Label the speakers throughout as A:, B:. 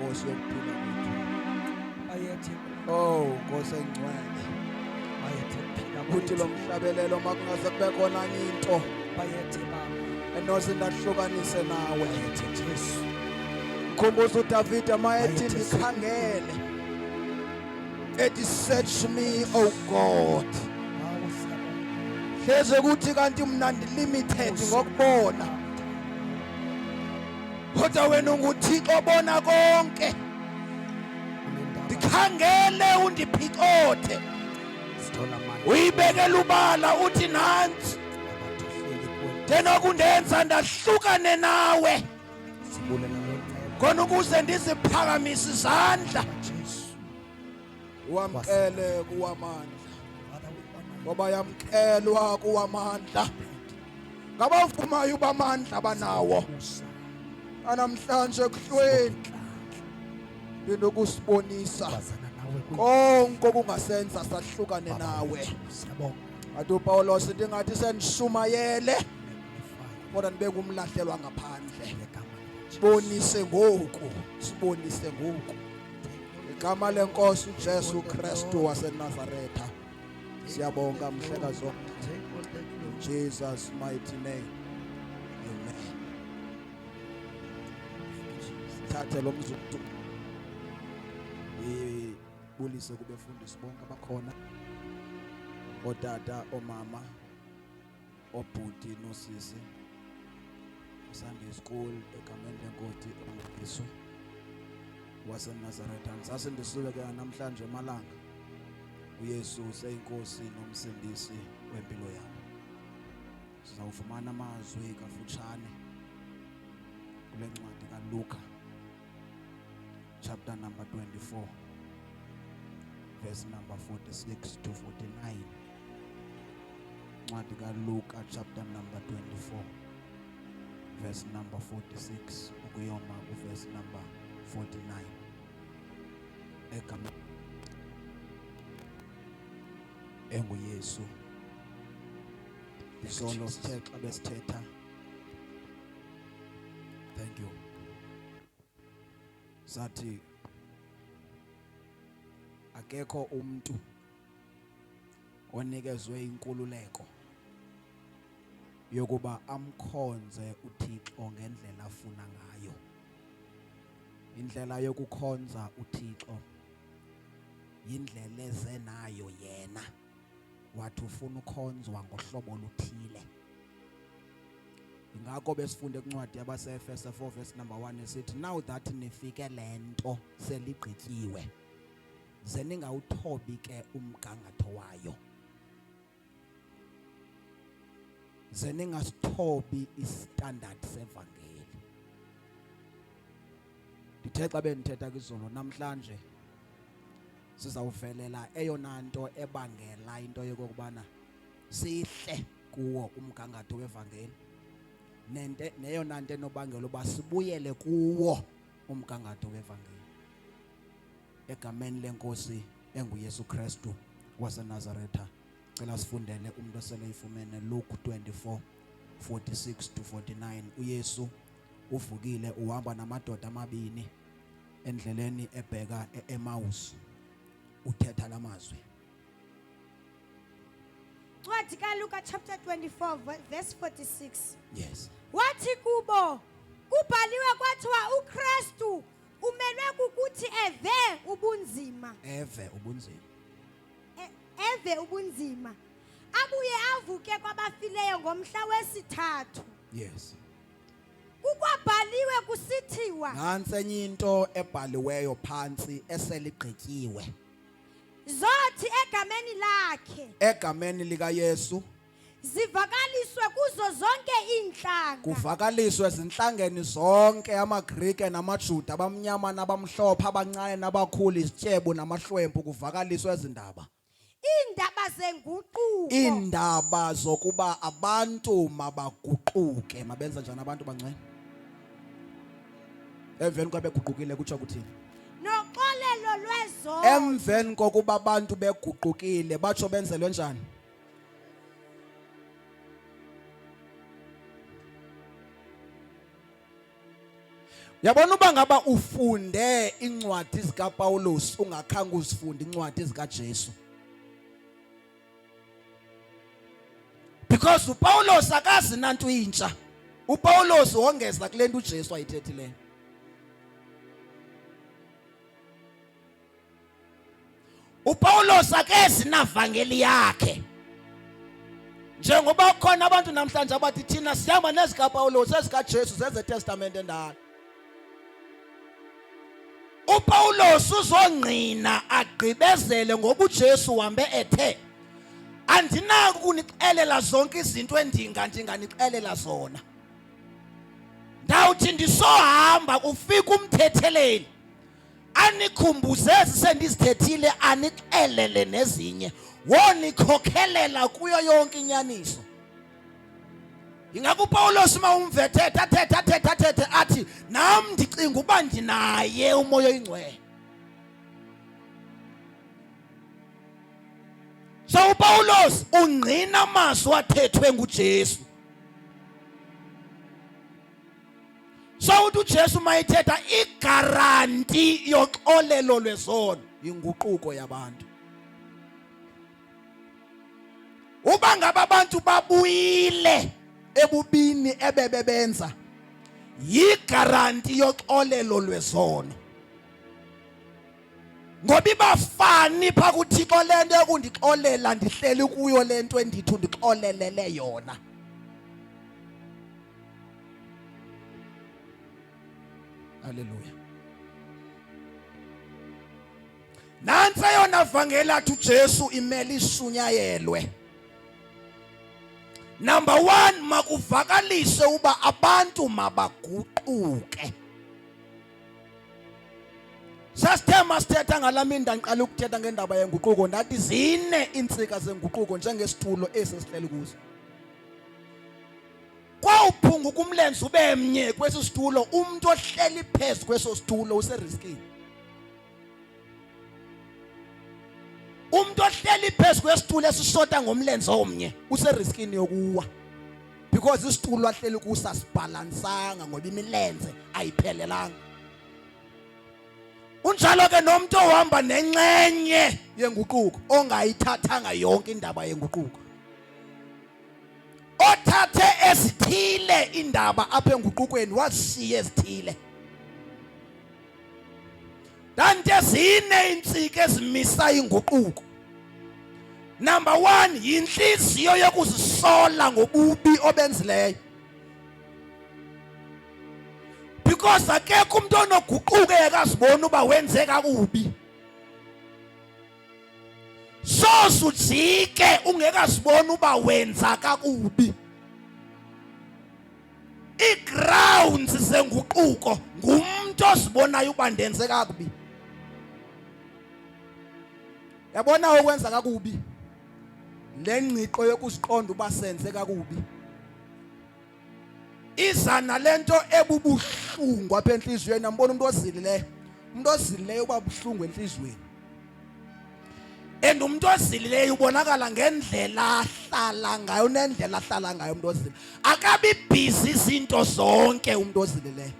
A: Nkosi yokuphila kwethu.
B: Ayethe
A: Oh Nkosi engcwele.
B: ayethe phila
A: Uthi lo mhlabelelo makungase kube khona into
B: ayethe baba
A: enoze ndahlukanise nawe.
B: ayethe Jesu
A: Khumbuza uDavide mayethi
B: Ayethe
A: ndikhangele. Ethi search me, oh God.
B: awusiyabona
A: Hleze ukuthi kanti mina ndilimited ngokubona. Kodwa wena unguThixo obona konke. Ndikhangele undiphikothe.
B: sithola manje
A: Uyibekela ubala uthi nansi.
B: abathuhleli kuwe
A: Thena kundenza ndahlukane nawe.
B: sibulela lonke
A: Khona ukuze ndiziphakamise izandla.
B: Jesu
A: Wamkele kuwamandla.
B: Father we honor you.
A: Ngoba yamkelwa kuwamandla. Ngabavumayo ubamandla banawo.
B: Musa
A: Anamhlanje kuhlweni benokusibonisa
B: bazana nawe
A: konke okungasenza sahlukane nawe.
B: siyabonga
A: Athi uPawulos ndingathi sendishumayele
B: magnify
A: kodwa nibeke umlahlelwa ngaphandle.
B: igama likaJesu.
A: Sibonise ngoku, sibonise ngoku. Igama lenkosi uJesu Kristu waseNazaretha. Siyabonga mhlekazi wami.
B: Take all the glory.
A: Jesus mighty name. Amen. Thathe lo mzuzu. Bulise kubefundisi bonke abakhona. Otata, omama, obhuti nosisi. Sunday school egameni lenkosi uMkhiso waseNazaretha. Sase ndisuke ke namhlanje emalanga. uYesu seyinkosi nomsindisi wempilo yami. Sizawufumana amazwi kafutshane kule ncwadi kaLuka chapter number 24 verse number 46 to 49. Ncwadi kaLuka chapter number 24 verse number 46 ukuyoma uverse number 49. Egama enguYesu. Isolo sithetha abesithetha. Thank you. Sathi akekho umuntu onikezwe inkululeko yokuba amkhonze uThixo ngendlela afuna ngayo. Indlela yokukhonza uThixo indlela ezenayo yena. Wathi ufuna ukhonzwa ngohlobo oluthile. Ingakho besifunde kuncwadi yabaseEfeso 4 verse number 1 esithi now that nifike lento seligqityiwe ze ningawuthobi ke umgangatho wayo. Ze ningasithobi istandard sevangeli. Ndithe xa bendithetha kwizolo namhlanje sizawuvelela eyona nto ebangela into yokubana sihle kuwo umgangatho wevangeli. Neyona nto enobangela uba sibuyele kuwo umgangatho wevangeli. Egameni lenkosi enguYesu Kristu waseNazaretha. Cela sifundele umuntu oseleyifumene Luke 24:46 to 49. uYesu uvukile uhamba namadoda amabini endleleni ebheka eEmmaus. Uthetha lamazwi.
C: Ncwadi kaLuka chapter 24 verse 46.
A: Yes.
C: Wathi kubo kubhaliwe kwathiwa uKristu umelwe kukuthi eve ubunzima.
A: Eve ubunzima.
C: Eve ubunzima. Abuye avuke kwabafileyo ngomhla wesithathu.
A: Yes.
C: Kukwabhaliwe kusithiwa.
A: Nansi enye into ebhaliweyo phansi eseligqityiwe.
C: Zothi egameni lakhe.
A: Egameni lika Yesu
C: Zivakaliswe kuzo zonke iinhlanga.
A: kuvakaliswe ezinhlangeni zonke amaGrike namaJuda abamnyama nabamhlophe abancane nabakhulu isityebu namahlwempu kuvakaliswe ezindaba.
C: Iindaba zenguquko.
A: Indaba zokuba abantu mabaguquke. Mabenza njani abantu bancane? Emveni kokuba beguqukile kutsho ukuthini?
C: Noxolelo lwezono.
A: Emveni kokuba abantu beguqukile batsho benzelwe njani? Yabona uba ngaba ufunde incwadi zikaPawulos ungakhange uzifunde incwadi zikaJesu. Because uPawulos akazi nanto intsha. uPawulos wongeza kule nto uJesu ayithethileyo. uPawulos akezi navangeli yakhe. Njengoba khona abantu namhlanje abathi thina sihamba nezikaPawulos ezikaJesu zezeTestament endala. uPawulos uzongqina agqibezele ngoba uJesu uhambe ethe andinaki ukunixelela zonke izinto endinganixelela zona. Ndawuthi ndisohamba kufika umthetheleli anikhumbuze ezisendizithethile anixelele nezinye wonikhokhelela kuyo yonke inyaniso. Ingakho uPawulos uma umvethethe athethe athi nami ndicinga uba ndinaye umoya oyingcwele. So uPawulos ungqina amazwi athethwe nguJesu. So uthi uJesu mayithetha igaranti yoxolelo lwezono inguquko yabantu. Uba ngaba abantu babuyile ebubini ebebenza yigaranti yoxolelo lwezono. Ngoba ibafani phakuthixo lento ekundixolela ndihleli kuyo lento endithi undixolelele yona. Hallelujah. Nansi yona vangeli athi uJesu imele isunyayelwe. Number 1, makuvakalise uba abantu mabaguquke. Sasithema sithetha ngalaminda ngiqala ukuthetha ngendaba yenguquko ndathi zine insika zenguquko njengesitulo esesihleli kuzo. Kwawuphunga kumlenze ube mnye kwesi situlo umuntu ohleli phezu kweso situlo useriskini. Umuntu ohleli phezu kwesitulo esisota ngomlenze omnye useriskini yokuwa. Because isitulo ahleli kusa sibalansanga ngoba imilenze ayiphelelanga. Unjalo ke nomuntu ohamba nenxenye yenguquko ongayithathanga yonke indaba yenguquko. Othathe ezithile indaba apha enguqukweni wazishiya ezithile. Danti ezine insika ezimisa inguquko. Number 1, yinhliziyo yokuzisola ngobubi obenzileyo. Because akekho umuntu onoguquke akazibona uba wenze kakubi. So ujike ungekazibona uba wenza kakubi. Igrounds zenguquko ngumuntu ozibonayo uba ndenze kakubi. Yabona okwenza kakubi. Lengqiqo yokusiqonda uba senze kakubi. Izana lento ebubuhlungu apha enhliziyweni ambona umuntu ozilileyo. Umuntu ozilileyo uba buhlungu enhliziyweni. And umuntu ozilileyo ubonakala ngendlela ahlala ngayo nendlela ahlala ngayo umuntu ozilileyo. Akabi busy izinto zonke umuntu ozilileyo.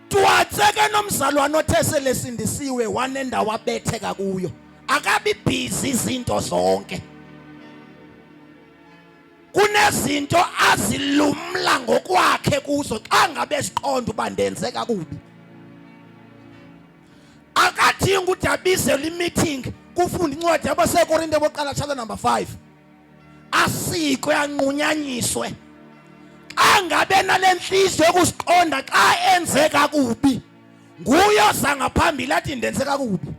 A: Tuwatseke nomzalwane othe selesindisiwe wanendawo abetheka kuyo. Akabi busy izinto zonke. Kunezinto azilumla ngokwakhe kuzo xa ngabe esiqonda uba ndenze kakubi. Akathi ukuthi abizele imeeting kufunda incwadi yabaseKorinte bokuqala chapter number 5. Asikwe anqunyanyiswe. Xa ngabe nalenhliziyo yokusiqonda xa enze kakubi nguye oza ngaphambili athi ndenze kakubi.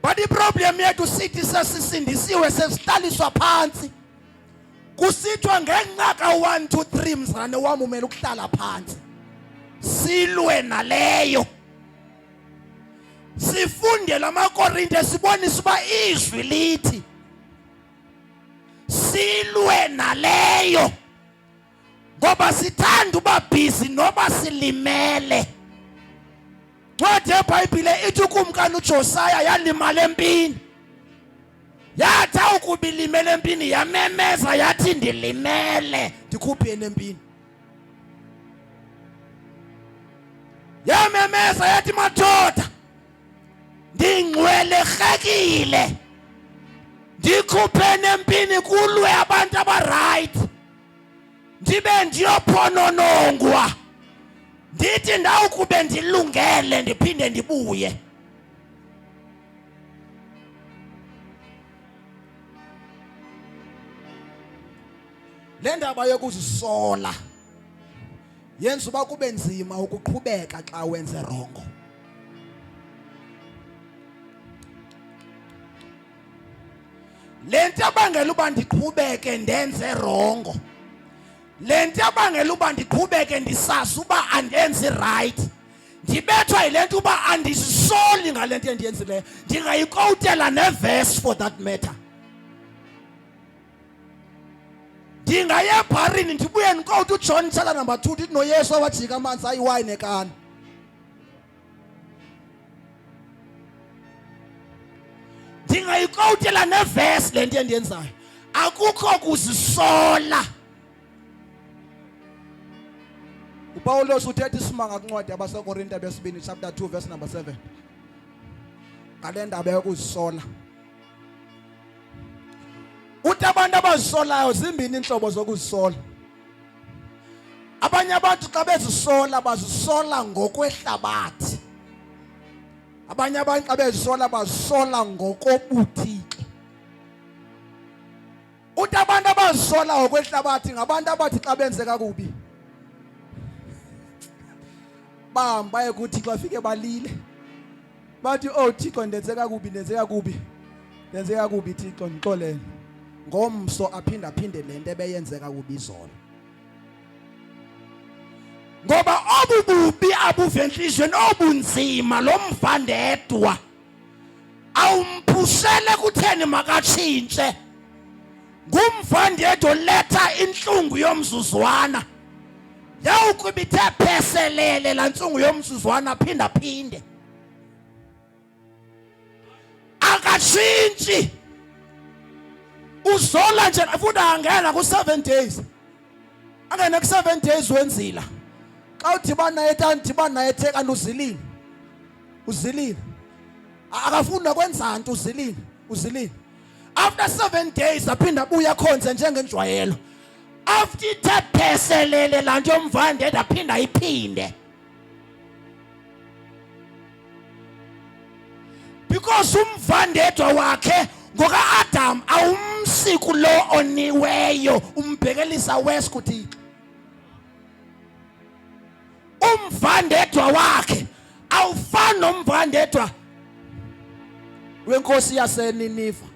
A: But iproblem yethu sithi sesisindisiwe sesihlaliswa phansi. Kusithwa ngenqaka 1 2 3 mzane wami umele ukuhlala phansi. Silwe naleyo. Sifunde lamaKorinte sibonisa uba izwi lithi silwe naleyo. Ngoba sithanda uba busy noba silimele. Ncwadi yeBhayibhile ithi ukumkani uJosiah yalimala empini. yathi ukubilimele empini yamemeza yathi ndilimele. Ndikhuphe empini. Yamemeza yathi madoda ndingcwelekile. Ndikhuphe empini kulwe abantu abaright. Ndibe ndiyophononongwa. Ndithi ndawukube ndilungele ndiphinde ndibuye. Le ndaba yokuzisola yenza uba kube nzima ukuqhubeka xa wenze rongo. Le nto abangela uba ndiqhubeke ndenze rongo, le nto abangela uba ndiqhubeke ndisasa uba andenzi right, ndibethwa yile nto uba andisoli ngale nto endiyenzileyo. Ndingayikowutela neverse for that matter. Ndingaye ebharini ndibuye ndikowuta uJohn chapter number 2 ndithi noYesu awajika amanzi ayiwayini ekani. Ndingayikowutela neverse le nto endiyenzayo. Akukho kuzisola. uPawulos uthetha isimanga kwincwadi yabaseKorinte besibini chapter 2 verse number 7 ngale ndaba yokuzisola. Uthi abantu abazisolayo zimbini inhlobo zokuzisola. Abanye abantu xa bezisola bazisola ngokwehlabathi. Abanye abantu xa bezisola bazisola ngokobuthixo. Uthi abantu abazisola ngokwehlabathi ngabantu abathi xa benze kakubi bahamba ekuThixo bafike balile. Bathi oh Thixo ndenze kakubi Thixo ngixolele. Ngomso aphinda le nto ebeyenzeka kubi izolo. Ngoba obububi abuvenhlizweni obunzima lo mvandedwa awumphushele kutheni makatshintshe. Ngumvandedwa letha inhlungu yomzuzwana. Yawukubithe pheselele la nhlungu yomzuzwana phinde. Akatshintshi. Uzola nje afuna angena ku7 days. Angena ku7 days wenzila. Xa udibana naye etheka uzilile. Akafuna kwenza nto uzilile. After 7 days aphinda abuya khonze njengenjwayelo. After itapheselele la nto yomvandedwa aphinda iphinde. Because umvandedwa wakhe ngoka-Adam awumsiku lo oniweyo umbhekelisa west kuThixo. Umvandedwa wakhe awufani nomvandedwa wenkosi yaseNiniva.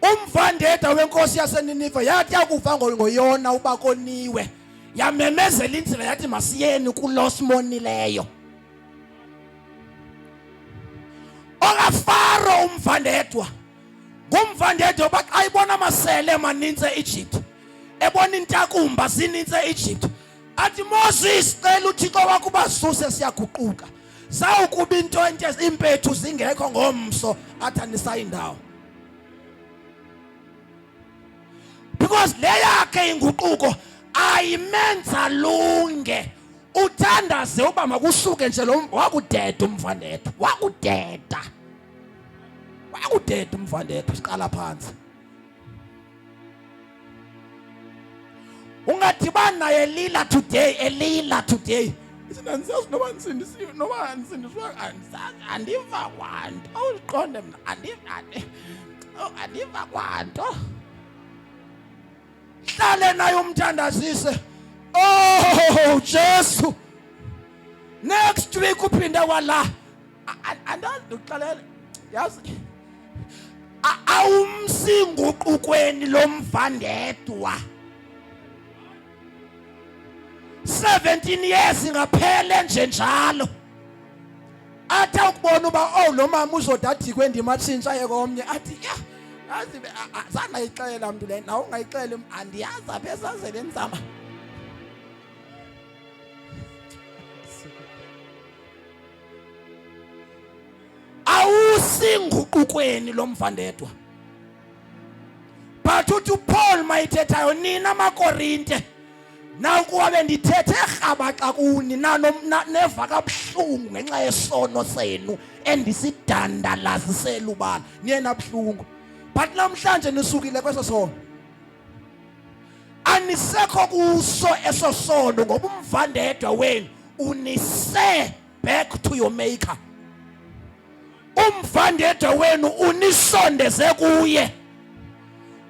A: Umvandedwa wenkosi yaseNiniva yathi yakufa ngoYona uba koniwe, yamemezela indlela yathi masiyeni kulosmonileyo. OkaFaro umvandedwa ngumvandedwa baxa ayibona amasele maninzi eEgypt, ebona intakumba zininzi eEgypt, athi Moses cela uThixo wakho ubasuse siyaguquka. Zawukuba into impethu zingekho ngomso athi anisayindawo. Because le yakhe inguquko ayimenza lunge. Uthandaze uba makusuke nje lo wakudeda umvandedwa. Wakudeda umvandedwa siqala phansi. Ungadibana naye elila today. Isina ngisazi noba nsindisiwe noba nsindiswa andiva kwanto. Awuqonde mina andiva kwanto. Hlale naye umthandazise. Oh Jesu. Next week uphinda wala. Andazi uxalela. Yazi awumsinguqukweni lomvandedwa. 17 years ngaphele nje njalo. Athi ukubona uba oh lo mama uzodadi kwendima atshintsha yekomnye athi yazi sana ixela mntu le nawo ungayixela andiyazi apha esazele nzama. Awusinguqukweni lomvandedwa. uthi uPaul mayithethayo nina amaKorinte na ukuba bendithethe rhabaxa kuni neva kabuhlungu ngenxa yesono senu endisidandalazisela ubala niye nabuhlungu but namhlanje nisukile kweso sono anisekho kuso eso sono ngoba umvandedwa wenu unise back to your maker umvandedwa wenu unisondeze kuye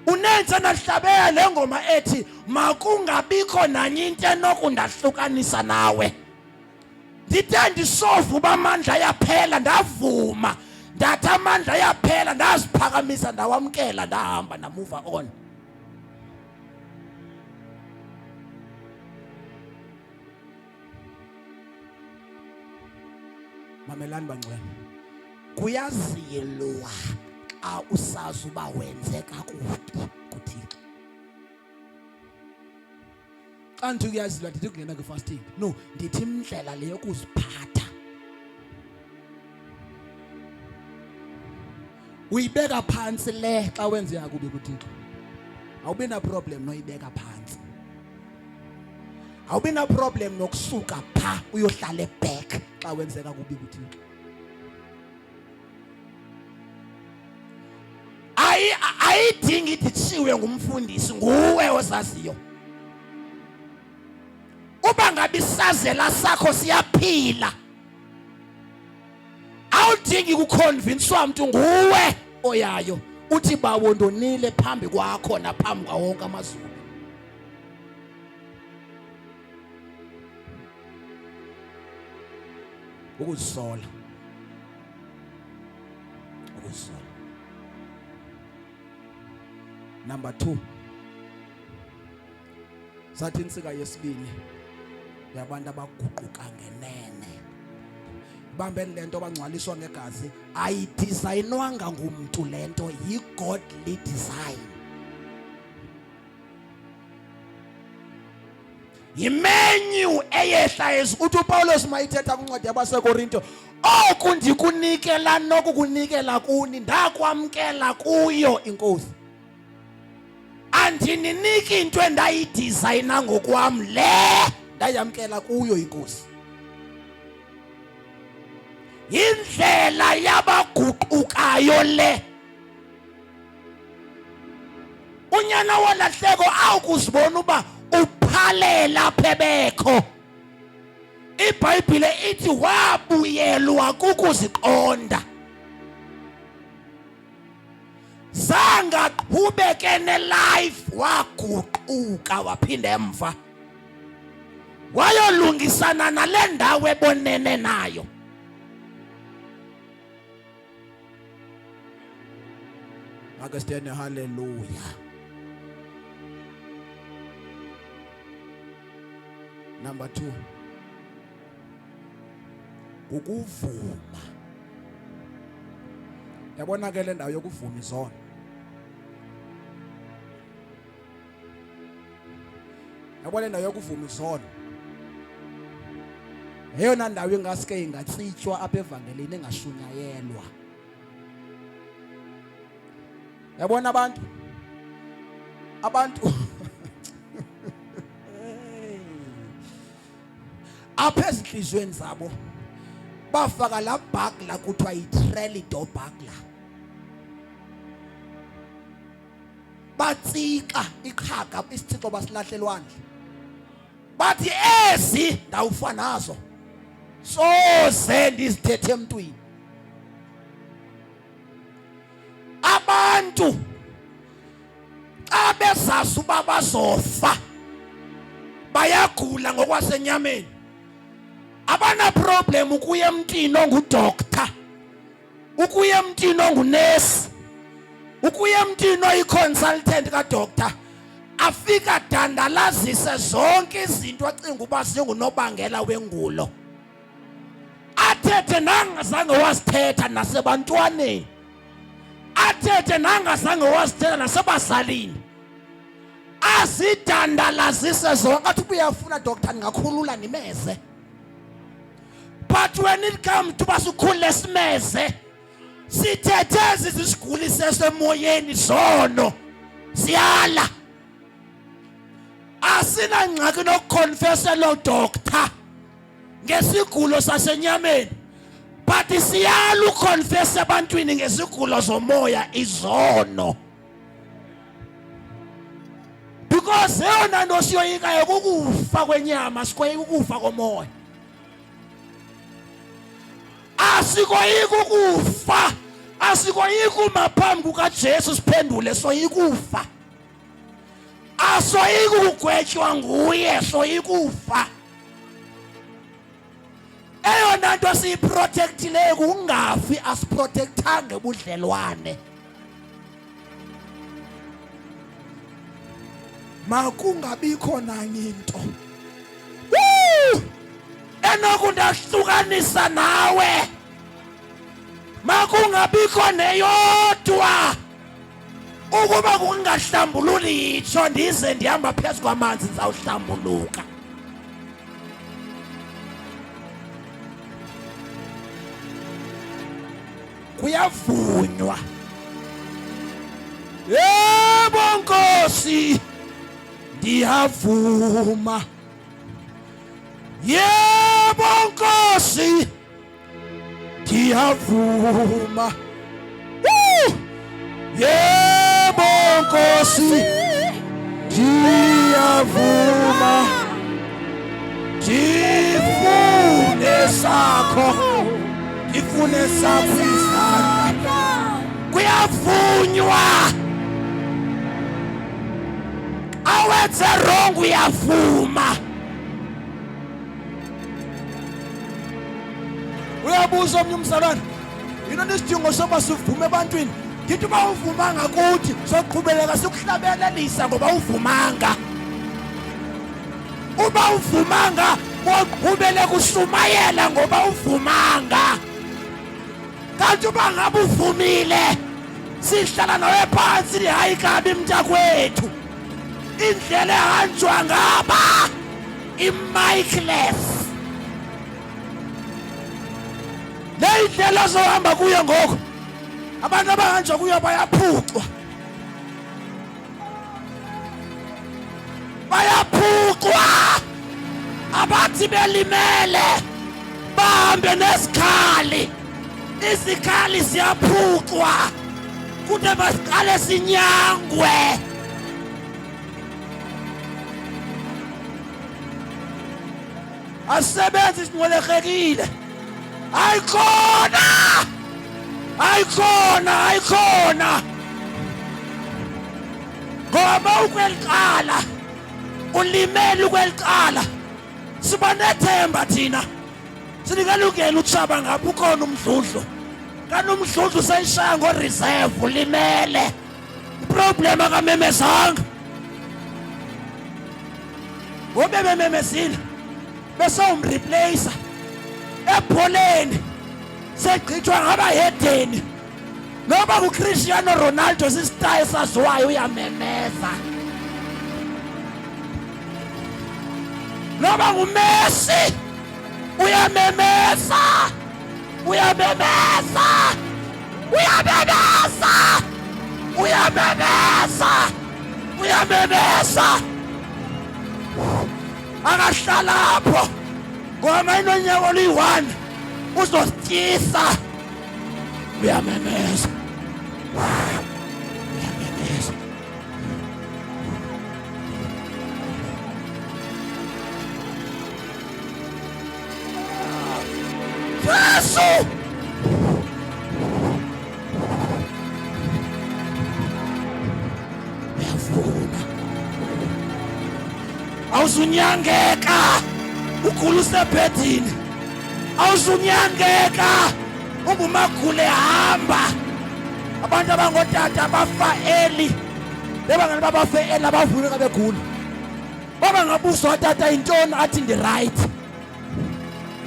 A: unenza nahlabela lengoma ethi makungabikho nanye into enokundahlukanisa nawe ndithe ndisovu uba amandla yaphela ndavuma ndathi amandla yaphela ndaziphakamisa ndawamkela ndahamba ndamove on mamelani bangcwele kuyazilwa xa usazi uba wenze kakubi kuThixo xa ndithi kuyazilwa ndithi kungena kwi-fasting no ndithi indlela le yokuziphatha uyibeka phansi le xa wenze kakubi kuThixo awubi na problem noyibeka phansi awubi na problem nokusuka pha uyohlala back xa wenze kakubi kuThixo ayidingi ithitshiwe ngumfundisi nguwe osaziyo uba ngabe isazela sakho siyaphila awudingi ukuconvincewa umuntu nguwe oyayo uthi bawo ndonile phambi kwakho naphambi kwa wonke amazulu ukuzisola number 2 sathi insika yesibini yabantu abaguquka ngenene bambeni lento abangcwaliswa ngegazi ayidesignwanga ngumuntu lento yi-godly design yimenu eyehla uthi uPawulos mayithetha kwincwadi yabaseKorinto oku ndikunikela nokukunikela kuni ndakwamkela kuyo inkosi andininiki into endayidesayina ngokwam le ndayamkela kuyo inkosi indlela yabaguqukayo le unyana wolahleko awukuzibona uba uphalela phebekho iBhayibhile ithi wabuyelwa kukuziqonda zanga qhubeke nelife waguquka waphinda emva wayolungisana nale ndawo ebonene nayo ake sithene haleluya number 2 ukuvuma yabona ke le ndawo yokuvuma izona yabona le ndawo yokuvuma izona eyona ndawo ingasike ingatsitshwa apha evangelini engashunyayelwa yabona abantu apha ezinhlizweni zabo bafaka la bagla kuthiwa yi-trellido bagla batsika iqhaga isithixo basilahlelwandle bathi ezi ndawufa nazo soze ndizithethe emntwini abantu xa bezazi uba bazofa bayagula ngokwasenyameni abana problem ukuya emntini ongudoctor ukuya emntini ongunesi ukuya emntini oyiconsultant kadoctor afika dandalazise zonke izinto acinga uba zingunobangela wengulo athethe nangazange wasithetha nasebantwaneni athethe nangazange wasithetha nasebazalini azidandalazise zonke athi uyafuna doctor ningakhulula nimeze but when it comes to basukhule simeze sithethe isiguli sesemoyeni zono siyala asina ngxaki nokuconfessa lo doctor ngesigulo sasenyameni but siyala uconfessa abantwini ngesigulo zomoya izono because yona nto siyoyikayo kukufa kwenyama sikoyika ukufa komoya asikoyika ukufa asikoyika umaphambi kukaJesu siphendule soyika ukufa asoyika ukugwetywa nguye soyika ukufa eyona nto siyiprotectileyo kungafi asiprotectange ubudlelwane
B: makungabikho nanye into
A: enokundahlukanisa nawe makungabikho neyodwa ukuba kungahlambululi itsho ndize ndihamba phezu kwamanzi ndizawuhlambuluka kuyavunywa yebo Nkosi ndiyavuma yebo Nkosi ndiyavuma yebo Nkosi ndiyavuma ndifune sakho izandla kuyavunywa awenze wrong uyavuma
B: uyabuza omnye umzalwane yino nesidingo soba sivume ebantwini ngithi uba uvumanga kuthi soqhubeleka sikuhlabelelisa ngoba uvumanga
A: uba uvumanga ubele kushumayela ngoba uvumanga kanti uba ngabe uvumile sihlala nawe phansi hayi kabi mntakwethu indlela ehanjwa ngaba i-Michaelis le indlela zohamba kuyo ngoku abantu abahanjwa kuyo bayaphucwa abathi belimele bahambe nesikhali izikhali ziyaphucwa kude basiqale sinyangwe asebenzi sinqolekekile ayikhona ngoba ukwelicala ulimele ukwelicala siba nethemba thina sinikalungela ukushaba ngapha ukhona umdludlu kanti umdludlu seyishaya ngoreserve ulimele iproblem akamemezanga ngobe bememezile besawumreplacer ebholeni segqithwa ngabahedeni noba uCristiano Ronaldo sisitayi saziwayo uyamemeza noba nguMessi uyamemeza akahlala lapho ngoba inonyaka oluyi-1 uzosityisa uyamemeza Yesu uyavuma awuzunyangeka ukhulu usebhedini awuzunyangeka ungumagule hamba abantu abangotata abafa eli bebangani babafe eli abavuleka begula baba ngabuso watata intoni athi ndi-right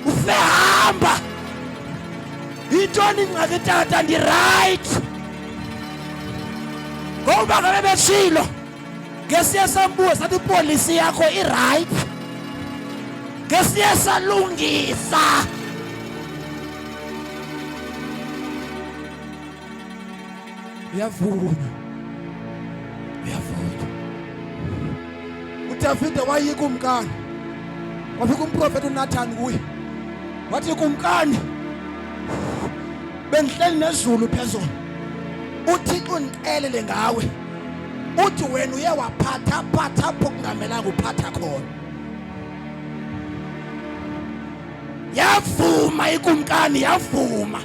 A: ufe hamba intoni ingxaki tata ndi-right ngoba ngabe betshilo ngesiye sambuza sathi ipolisi yakho i-right ngesiye salungisa uyavuma Uyafunda.
B: uDavide wayika umkani. Wafika umprofeti uNathan kuye. Wathi kumkani bengihleli nezulu phezulu.
A: uThixo unixelele ngawe uthi wena uye waphatha phatha apho kungamelanga uphatha khona. Yavuma ikumkani, yavuma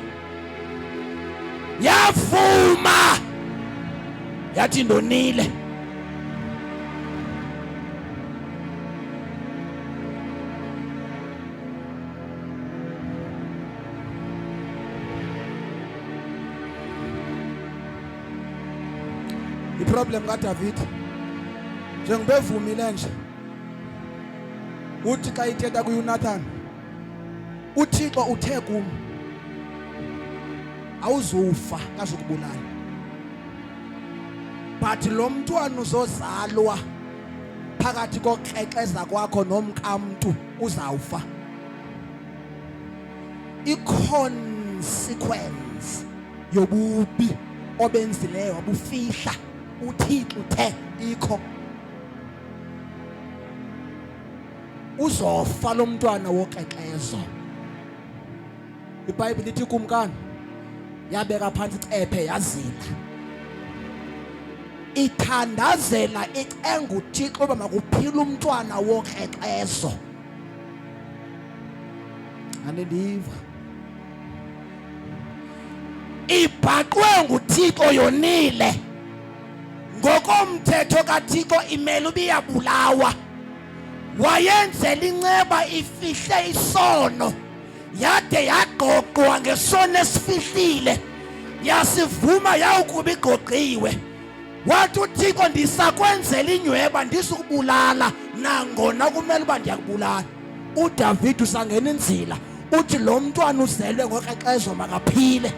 A: yathi ndonile.
B: Iproblem kaDavide njengobevumile nje uthi xa ithetha kuYonathan uThixo uthe kum awuzufa kazukubulala but lo mntwana uzozalwa phakathi kokukrexeza kwakho nomkamntu uzawufa. I-consequence yobubi obenzileyo wabufihla uThixo uthe ikho. Uzofa lo mntwana wokrexezo. iBhayibhile lithi kumkani yabeka phansi icephe yazila. Ithandazela icenga uThixo uba makuphila umntwana wokrexezo. Anendiva.
A: Ibhaqwe nguThixo yonile. Ngokomthetho kaThixo imele ubiyabulawa. Wayenzela inceba ifihle isono. Yade yaqoqwa ngesono esifihlile. Yasivuma yawukuba igqogqiwe. Wathi uThixo ndisakwenzela inyweba ndisukubulala nangona kumele uba ndiyakubulala.
B: uDavide usangena inzila uthi lo mntwana uzelwe ngokrexezo makaphile.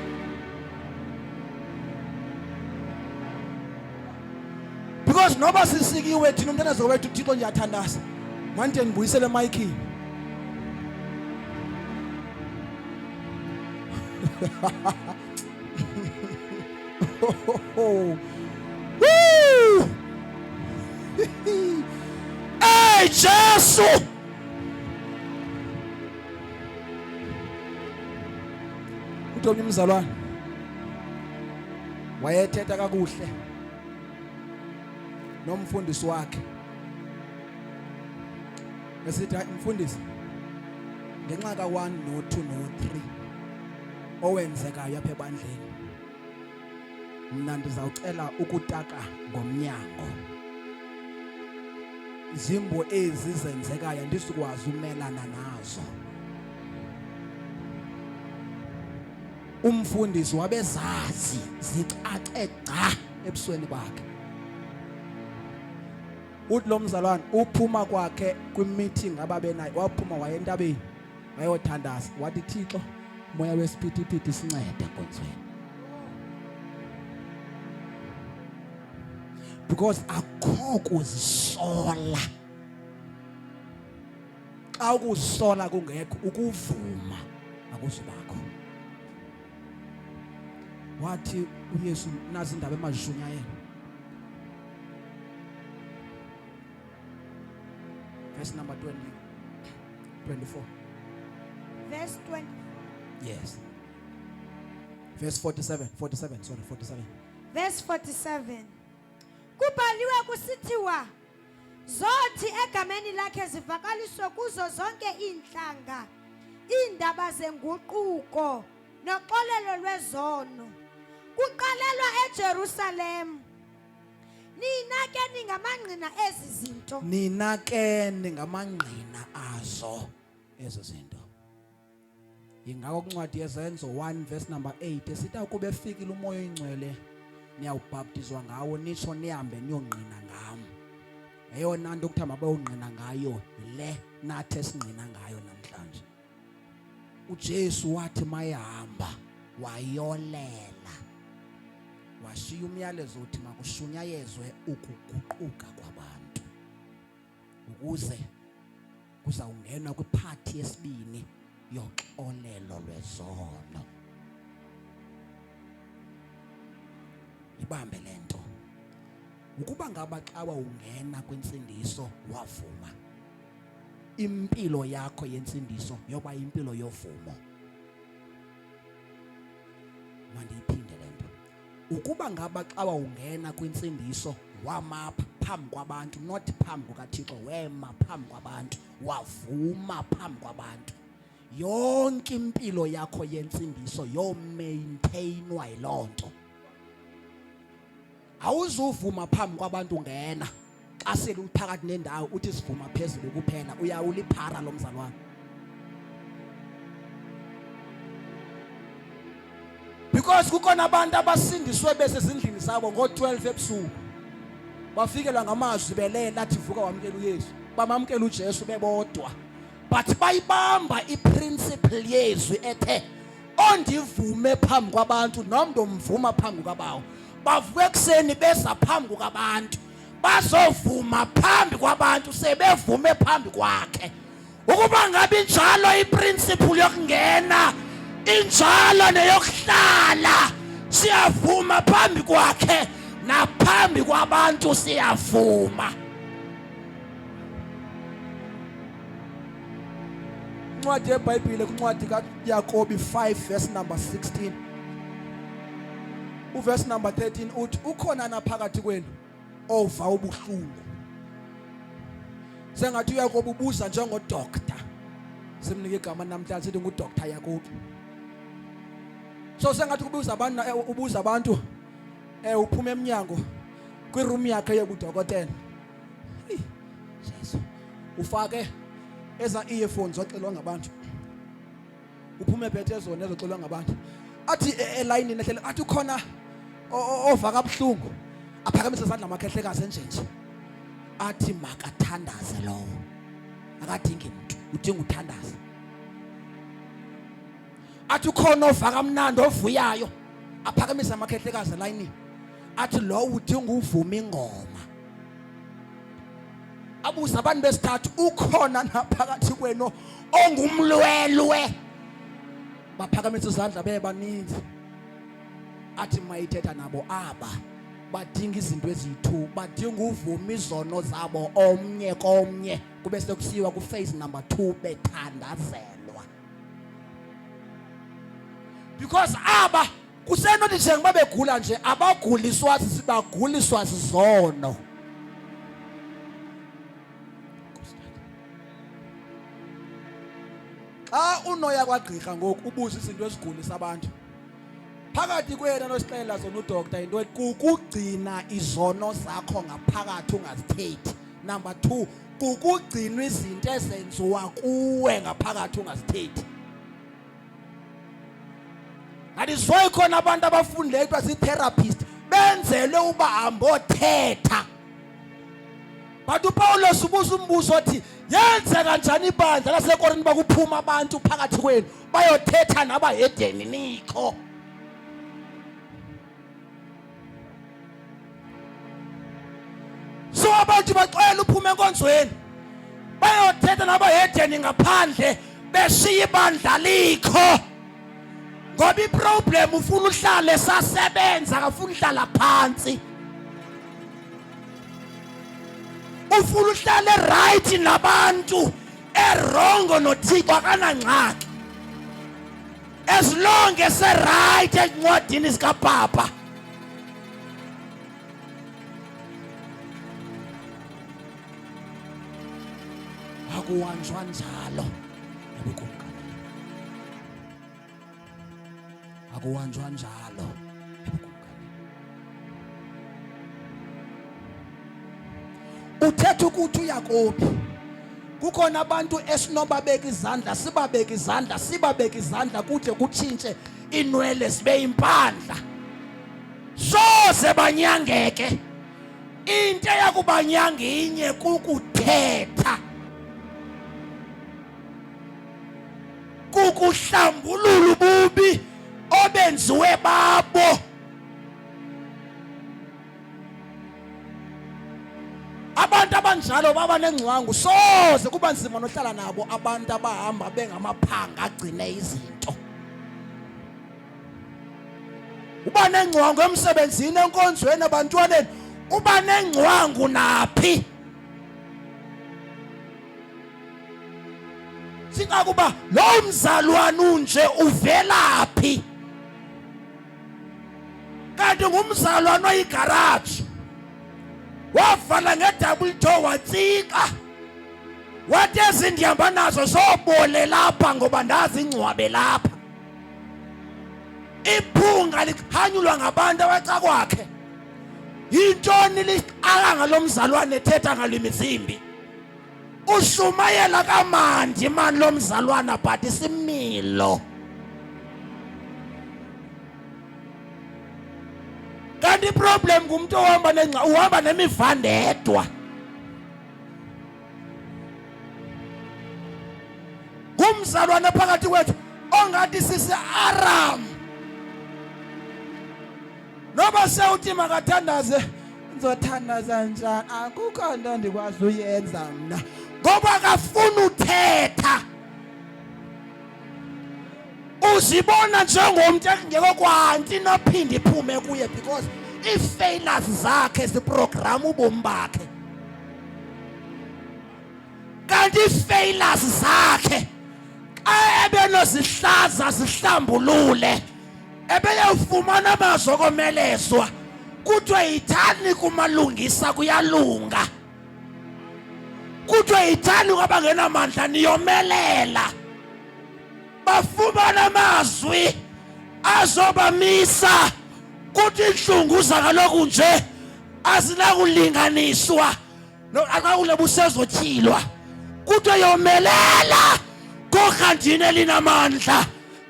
B: Because noba sisikiwe thina umntana wethu uThixo ndiyathandaza. Manje ndibuyisele emayikini.
A: Woo! Jesu!
B: Uthi umzalwane wayethetha kakuhle nomfundisi wakhe. Esithi mfundisi ngenxa ka1 no2 no3 owenzekayo apha ebandleni mina ndizawucela ukutaka ngomnyango. Izimbo ezi zenzekayo ndisikwazi umelana nazo. Umfundisi wabezazi zicace gca ebusweni bakhe. Uthi lo mzalwane uphuma kwakhe kwi-meeting ababenayo waphuma wayentabeni wayothandaza wathi Thixo moya wesiphithiphithi sincede nkonzweni. Because akho kuzisola. Xa ukuzisola kungekho ukuvuma akuzubakho. Wathi uYesu nazi indaba emazishunyayeni. Verse number 24.
C: Verse 20.
B: Yes. Verse 47.
C: Verse 47. Kubhaliwe kusithiwa zothi egameni lakhe zivakaliswe kuzo zonke iintlanga iindaba zenguquko noxolelo lwezono. Kuqalelwa eJerusalem. Nina ke ningamangqina ezi zinto.
B: Nina ke ningamangqina azo ezo zinto. Ingako kuncwadi yezenzo 1 verse number 8 esithi ukube efikile umoya oyingcwele niyawubhaptizwa ngawo nitsho nihambe niyongqina ngam. Eyona nto ukuthamba bayongqina ngayo le nathi esingqina ngayo namhlanje. uJesu wathi mayehamba wayolela washiya umyalezo uthi makushunyayezwe ukuguquka kwabantu ukuze kuzawungenwa kwiphathi yesibini yoxolelo lwezono. Ibambe lento
A: ukuba ngaba xa ungena kwinsindiso wavuma, impilo yakho yensindiso yoba impilo yovumo. Mandiyiphinde le nto. Ukuba ngaba xa ungena kwinsindiso wamapha phambi kwabantu, not phambi kukaThixo, wema phambi kwabantu, wavuma phambi kwabantu, yonke impilo yakho yensindiso yomaintainwa yiloo nto. Awuzuvuma phambi kwabantu ungena xa sele uphakathi nendawo uthi sivuma phezulu kuphela, uyawuliphara lo mzalwane. Because kukhona abantu abasindiswe besezindlini zabo ngo-12 ebusuku, bafikelwa ngamazwi belela athi vuka wamkela uYesu, bamamkela uJesu bebodwa, but bayibamba iprinciple yezwi ethe ondivume phambi kwabantu nomntu omvuma phambi kwabawo. Bavuka ekuseni beza phambi kwabantu, bazovuma phambi kwabantu sebevume phambi kwakhe. Ukuba ngabe injalo iprinciple yokungena, injalo neyokuhlala, siyavuma phambi kwakhe naphambi kwabantu siyavuma. Incwadi yeBhayibhile kwincwadi kaYakobi 5 verse number 16, uverse number 13 uthi ukhona naphakathi kwenu ova ubuhlungu. Sengathi uYakobi ubuza njengodokta, simnike igama namhlanje sithi nguDr Yakobi. So sengathi ubuza abantu uphuma eminyango kwiroom yakhe yobudokotela, Jesu, ufake eza earphones oxelwa ngabantu, uphume ephethe ezona ezoxelwa ngabantu, athi elayinini ehlele athi ukhona ova kabuhlungu, aphakamise izandla amakhehlekazi enjenje, athi makathandaze lowo, akadingi muntu, udinga uthandaza. Athi ukhona ova kamnandi ovuyayo, aphakamise amakhehlekazi elayinini, athi lo udinga uvuma ingoma. Abuza abantu besithathu, ukhona naphakathi kwenu ongumlwelwe, baphakamise izandla bebaninzi, athi mayithetha nabo aba badinga izinto eziyi-2, badinga uvuma izono zabo omnye komnye, kube sekusiwa ku-phase number 2 bethandazelwa. Because aba kusenothi njengoba begula nje abaguliswa sibaguliswa zizono. Xa unoya kwagqirha ngoku ubuza izinto ezigulisa abantu, phakathi kwena nosixelela zona udokta into kukugcina izono zakho ngaphakathi ungazithethi. Number 2, kukugcina izinto ezenziwa kuwe ngaphakathi ungazithethi. Ngalizwe khona abantu abafundileyo kuthiwa zii-therapist, benzelwe uba hambothetha. But uPawulos ubuza umbuzo othi yenzeka njani ibandla laseKorinte bakuphuma abantu phakathi kwenu bayothetha nabahedeni nikho. So abantu baxela uphume enkonzweni bayothetha nabahedeni ngaphandle beshiya ibandla likho. Ngoba iproblem ufuna uhlale sasebenza, akafuna uhlala phansi. Ufuna uhlale right nabantu, erongo noThixo akanangxaki. As long as right encwadini zikaPapa. Akuhanjwa njalo ebukumkani. Akuhanjwa njalo ebukumkani. Uthetha ukuthi uYakobi kukhona abantu esinobabeka izandla, sibabeka izandla kude kutshintshe inwele zibe impandla. Soze banyangeke. Into yakubanyanga inye kukuthetha, kukuhlambulula ububi obenziwe babo. Abantu abanjalo baba nengcwangu, soze kuba nzima nohlala nabo abantu abahamba bengamaphanga agcine izinto. Uba nengcwangu emsebenzini, enkonzweni, abantwaneni, uba nengcwangu naphi sika kuba lo mzalwane unje uvelaphi kanti ngumzalwane oyigarage wavala ngedouble door watsika wathi ezindihamba nazo sobole lapha ngoba ndazi ingcwabe lapha iphunga likhanyulwa ngabantu abaca kwakhe yintoni liqala ngalomzalwane ethetha ngalimizimbi ushumayela kamandi mani lomzalwana but isimilo kanti iproblem kumuntu ohamba nenxa uhamba nemivandedwa kumzalwana phakathi kwethu ongathi sisi Aram noba sewuthi makathandaze ngizothandaza njani akukho nto ndikwazi uyenza mna ngoba akafuna uthetha uzibona njengomuntu engekho kwanti nophinde iphume kuye because i-failures zakhe ziprogram ubomi bakhe kanti i-failures zakhe xa ebenozihlaza zihlambulule ebeyawufumana amazwi okomelezwa kuthiwe yithani kumalungisa kuyalunga kuthiwe yithani kwabangenamandla niyomelela bafumana amazwi azobamisa kuthi inhlungu zakaloku nje azinakulinganiswa akakule busezotyilwa kuthiwe yomelela kokhandini elinamandla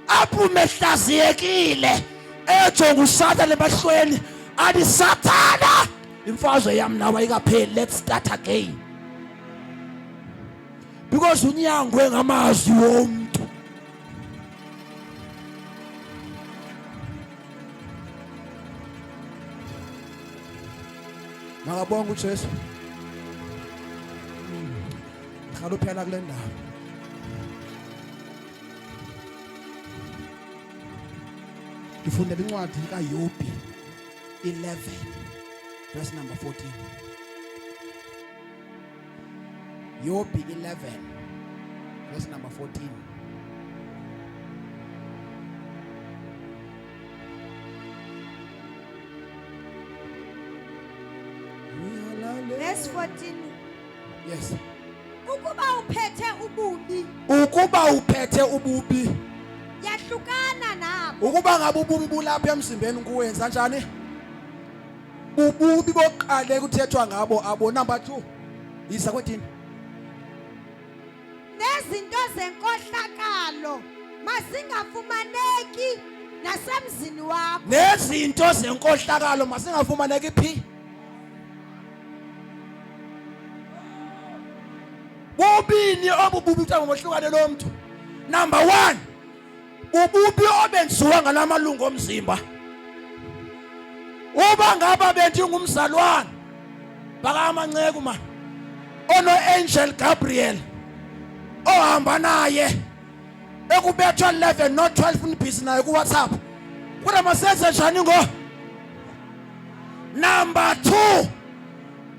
A: aphume ehlaziyekile ejonga uSathane ebahlweni athi Sathana imfazwe yami nawe ayikapheli let's start again because unyangwe ngamazwi womuntu makabonga uJesu ngalo phela kule ndawo Ifundela incwadi kaYobhi 11 verse number 14. Yobhi 11 verse number 14.
C: Verse 14.
A: Yes.
C: Ukuba uphethe ububi
A: Ukuba uphethe ububi
C: yahlukana nabo.
A: ukuba ngabe ububi bulapha emzimbeni kuwenza kanjani ububi boqale kuthethwa ngabo abo number 2 yisa kwethini
C: Nezinto zenkohlakalo masingafumaneki nasemzini wakho.
A: nezinto zenkohlakalo masingafumaneki phi bobini obububi uthe ngohlukane lo muntu number 1 ububi obenziwa ngalamalungu omzimba uba ngaba bethi ngumzalwane bakaManceko ma ono Angel Gabriel ohamba naye ekubethwa 11 no 12 nibhizi naye ku WhatsApp kuba masenze njani ngo number 2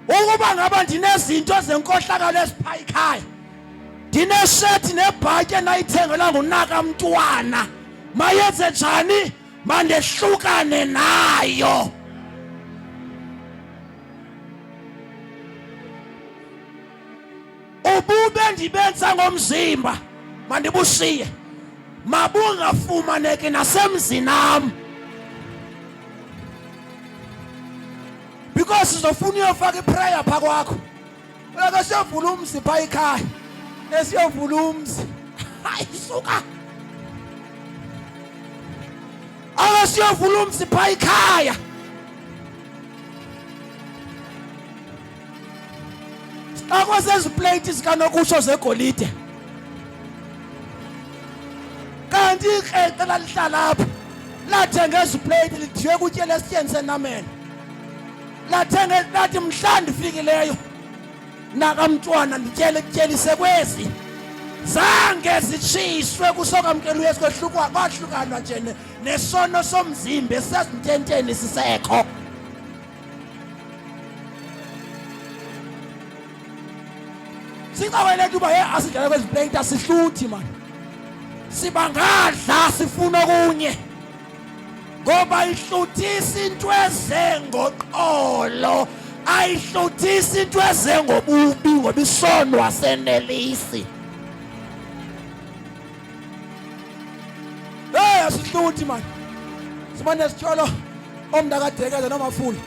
A: ukuba ngaba ndinezinto zenkohlakalo ezipha ekhaya ndineshirt nebhatyi enayithengela ngunaka mntwana mayenze njani mandehlukane nayo ubube ndibenza ngomzimba mandibushiye mabungafumaneki nasemzini nam because sizofuna uyofaka iprayer pha kwakho ulaka siyovula umzi pha ekhaya esiyovula umzi hayi suka siyovula umzi pha ekhaya akwasezplate zikanokusho zegolide kanti ikrete lalihlala apha lathenga eziplate lidiywe kutyela esityeni senamene lathenga lathi mhla ndifikileyo nakamntwana ndityele kutyelise kwezi zange zitshiswe kusokamkela uyesu kwahlukanwa nje nesono somzimba esasintenteni sisekho
B: sicaweleta uba ye asidlala kwezi plate asihluthi man.
A: Sibangadla sifuna kunye. Ngoba ihluthisa into ezengoqolo, ayihluthisa into ezengobubi ngoba isono asenelisi.
B: Hey asihluthi man. Sibone sitsholo omntakadekeza nomafula.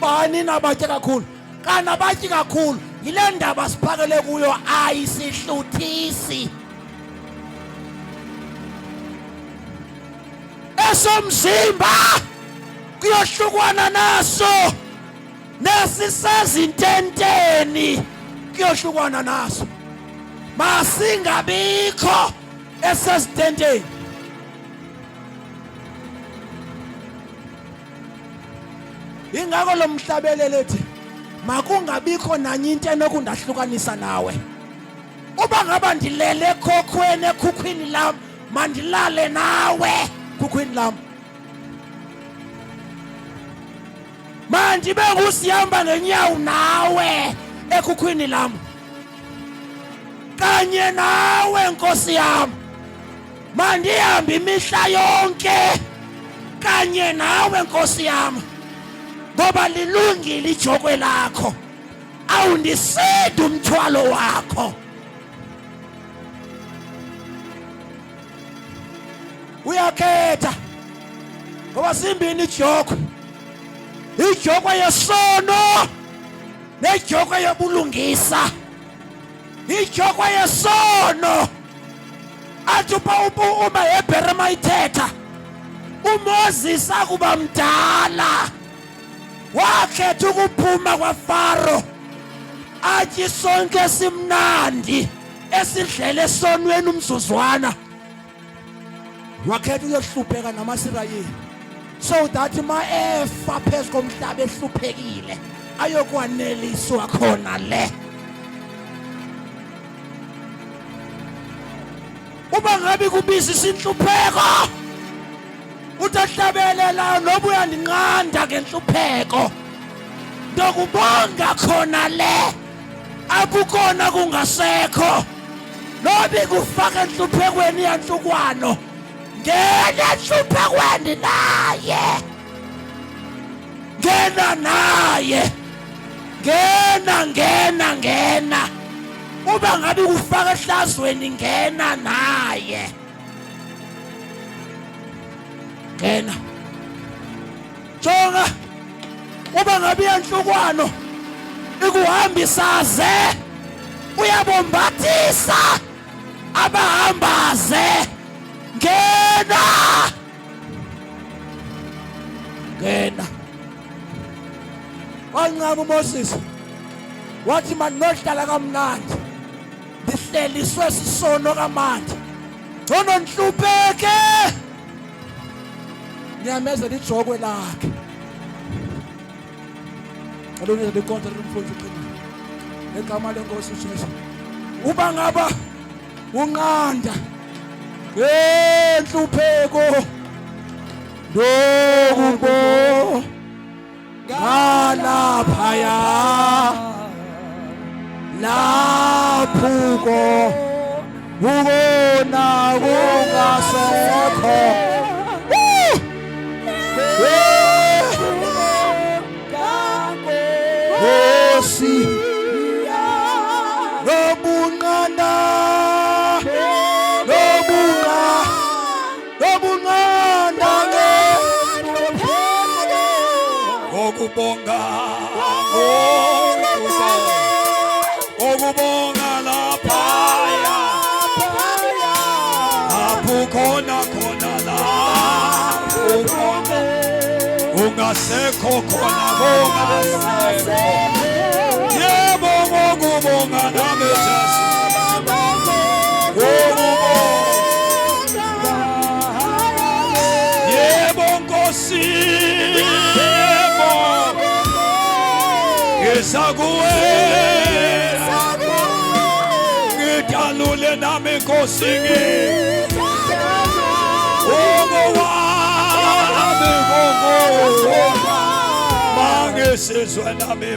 B: Bani nabatya kakhulu.
A: Kana batyi kakhulu, yile ndaba siphakele kuyo ayisihluthisi. Esomzimba kuyohlukwana naso, nesisezintenteni kuyohlukwana naso. Masingabikho esezintenteni.
B: Ingako lo mhlabelele ethi makungabikho nanye into enokundahlukanisa nawe.
A: Uba ngaba ndilele ekhokhweni ekhukhwini lam, mandilale nawe
B: Khukhwini lam.
A: mandibe ngusihamba ngenyawo nawe ekhukhwini lam, kanye nawe Nkosi yam. Mandihambe imihla yonke kanye nawe Nkosi yam, ngoba lilungile ijokwe lakho, awundisidi umthwalo wakho.
B: Uyakhetha ngoba simbini ijokwe. Ijokwe yesono
A: Nejokwe yobulungisa, ijokwe yesono. Athi uma Hebhere mayithetha, uMoses akuba mdala, wakhetha ukuphuma kwaFaro, athi isonke esimnandi esidlele esonweni umzuzwana.
B: wakhetha ukuyohlupheka namaSirayeli so that ma efa phezu komhlaba
A: Ehluphekile ayokwaneliswa khona le. Uba ngabe kubisa isinhlupheko, utahlabelela noba uyandinqanda ngenhlupheko, ndokubonga khona le, akukona kungasekho. Noba kufaka enhluphekweni yanhlukwano, ngena enhluphekweni naye, ngena naye, ngena. Uba ngabe kufaka ehlazweni, ngena naye, ngena. Jonga, uba ngabe yanhlukwano ikuhambisa ze, uyabombathisa abahambaze, ngena.
B: wancaba uMoses wathi mandinohlala kamnandi
A: Ndihleliswe sisono kamandi,
B: ngcono nhlupheke niyamezela ijokwe lakhe. Alungile likonto lomfundisi uqinile egama lenkosi uJesu. Uba ngaba unqanda ngenhlupheko dokubo ngalaphaya laphuko ubona kungasekho. Nkosi nobunqanda nobunqanda
A: okubonga laphaya, lapho khona la ungasekho khona kungasekho. Yebo ngokubonga nami Jesu, yebo Nkosi, yebo ngisakuwe, ngidalule nami Nkosi, wami mangisizwe nami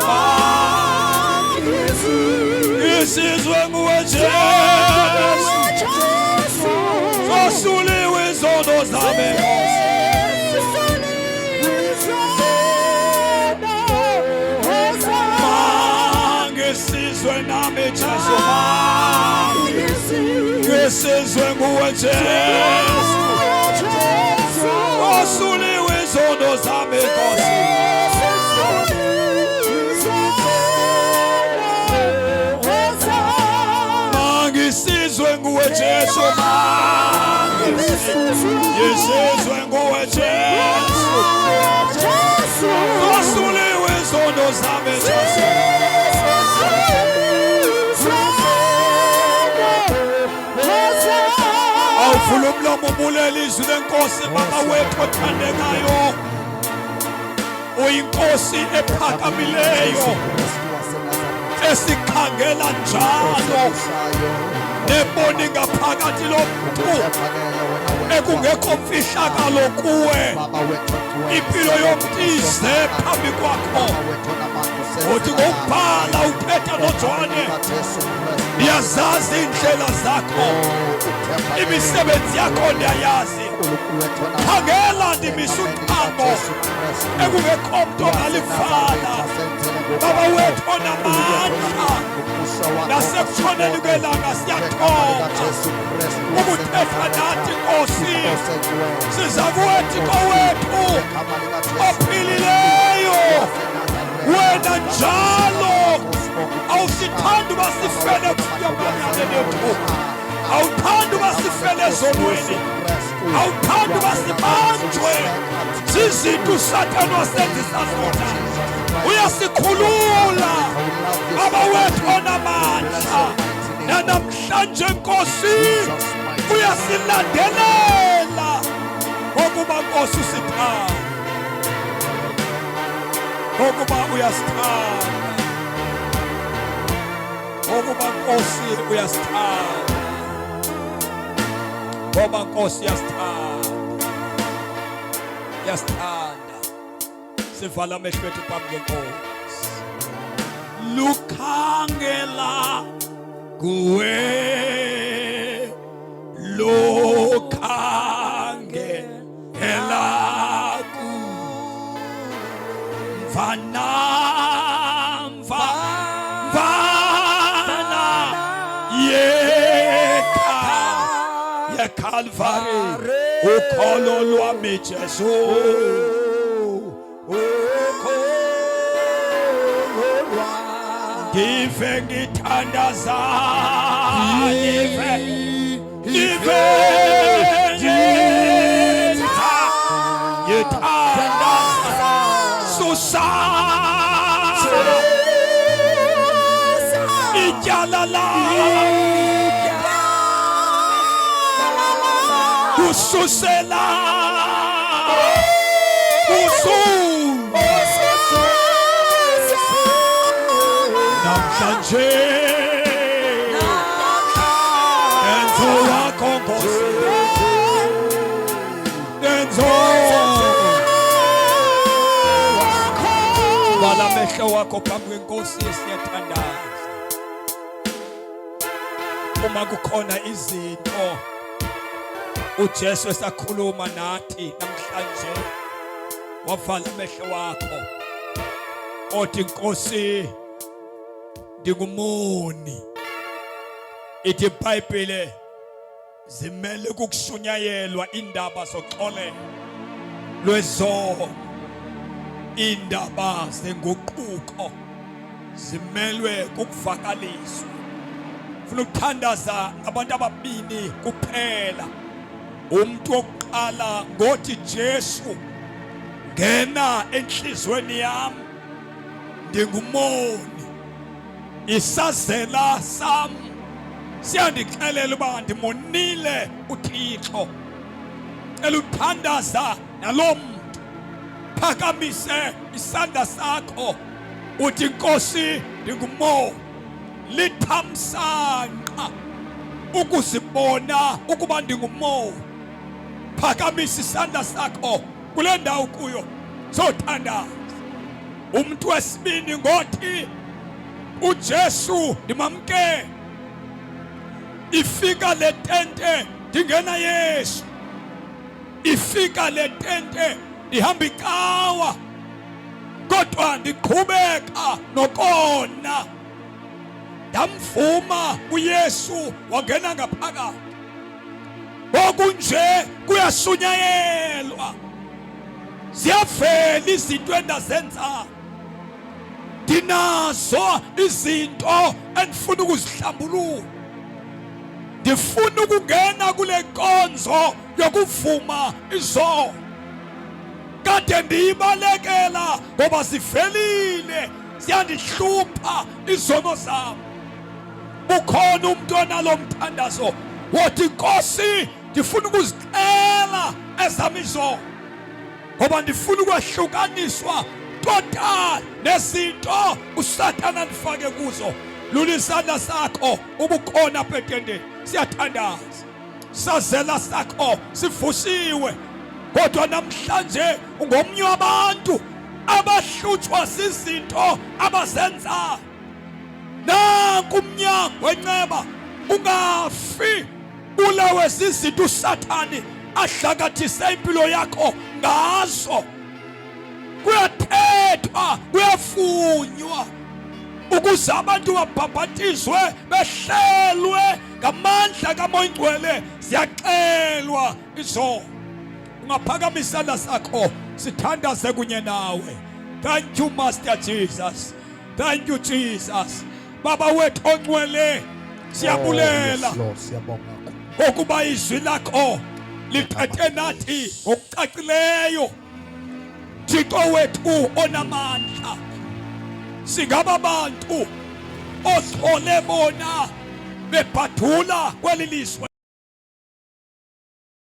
B: Isizwe nguwe Jesu, zosuliwe izono zami Ngisizwe nami Jesu, ngisizwe nguwe Jesu, zosuliwe izono zami Nkosi. Ngisizwe nguwe Jesu, ngisizwe nguwe Jesu, zosuliwe izono zami Jesu. Awuvula umlomo ubulela izwi lenkosi baba wethu othandekayo. Uyinkosi ephakamileyo esikhangela njalo neboni ngaphakathi lomuntu ekungekho mfihlakalo kuwe. Impilo yomuntu ize phambi kwakho uthi ngokubhala uPetro noJohane ndiyazazi indlela zakho, imisebenzi yakho ndiyayazi. Khangela ndimisa uqhambo ekungekho mntu ongalivala. Baba wethu onamandla nasekutshoneni kwelanga siyathonga ukuthetha nathi Nkosi. Siza kuwe Thixo wethu ophilileyo, wena njalo awusithandi uba sifele kuyamanyaneni ethu, awuthandi uba sifele ezonweni, awuthandi uba sibanjwe zizinto uSathane wasenzisa zona. Uyasikhulula baba wethu onamandla, nanamhlanje Nkosi uyasilandelela ngokuba Nkosi usithanda, ngokuba uyasithanda, ngokuba Nkosi uyasithanda, ngoba Nkosi uyasithanda, uyasithanda. Sivala amehlo ethu phambi kweNkosi. Lukhangela kuwe, lukhangela mfana yeKalvari ukholo lwami Jesu, ngive ngithandaza, ngive ngithandaza susa ityala lami ususela namhlanje enzo wakho Nkosi, enzo vala amehlo wakho phambi kweNkosi. Siyathandaza uma kukhona izinto uJesu esakhuluma nathi namhlanje, wavala amehlo wakho othi Nkosi ndingumoni. Ithi iBhayibhile zimele kukushunyayelwa indaba zoxolelo lwezono, indaba zenguquko zimelwe kukuvakaliswa. Ufuna ukuthandaza abantu ababini kuphela. Umuntu wokuqala ngothi Jesu ngena enhlizweni yami, ndingumoni, isazela sami siyandixelela uba ndimonile uThixo. Cela uthandaza nalo muntu, phakamise isandla sakho uthi Nkosi ndingumoni. Lithamsanqa ukuzibona ukuba ndingumoni. Phakamisa isandla sakho kule ndawo kuyo sothandaza. Umuntu wesibini ngothi
D: uJesu ndimamkele. Ifika le tente ndingena Yesu. Ifika le tente ndihamba icawa. Kodwa ndiqhubeka nokona. Ndamvuma uYesu wangena ngaphakathi. Okunje kuyasunyayelwa. Ziyavela izinto endazenza. Ndinazo izinto endifuna ukuzihlambulula. Ndifuna ukungena kule nkonzo yokuvuma izono. Kade ndiyibalekela ngoba zivelile ziyandihlupha izono zami. Ukhona umuntu onalo mthandazo wothi Nkosi ndifuna ukuzixela ezami izono. Ngoba ndifuna ukwahlukaniswa total nezinto uSathane andifake kuzo. Lula isandla sakho ubukhona petende. Siyathandaza. Sazela sakho sivusiwe. Kodwa namhlanje ungomnye wabantu abahlutshwa zizinto abazenzayo. Nanku umnyango wenceba ungafi ulawe zizinto uSathane ahlakathise impilo yakho ngazo. Kuyathethwa, kuyafunywa ukuze abantu babhabhatizwe behlelwe ngamandla kaMoya Oyingcwele. Siyaxelwa izono. Ungaphakamisa isandla sakho sithandaze kunye nawe. Thank you Master Jesus. Thank you Jesus. Baba wethu ongcwele siyabulela ngokuba izwi lakho lithethe nathi ngokucacileyo. Thixo wethu onamandla, singaba abantu othole bona bebhadula kweli lizwe.